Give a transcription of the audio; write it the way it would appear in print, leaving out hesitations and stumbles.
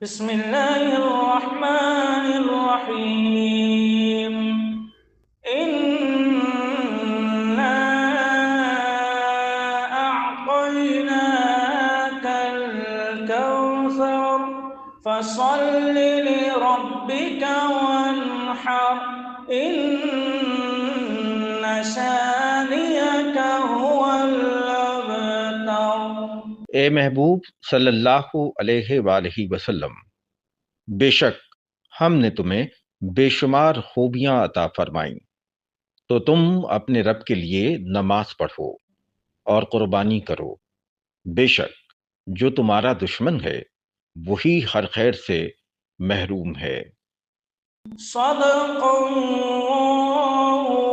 बिस्मिल्लाहिर्रहमानिर्रहीम। इन्ना अअतैनाकल कौसर फसल्लि लिरब्बिका वन्हर इन्न शानियका हुवल अबतर। ए महबूब सल्लल्लाहु अलैहि वालैहि वसल्लम, बेशक हमने तुम्हें बेशुमार खूबियां अता फरमाई, तो तुम अपने रब के लिए नमाज पढ़ो और कुर्बानी करो। बेशक जो तुम्हारा दुश्मन है वही हर खैर से महरूम है। सदक़ल्लाहु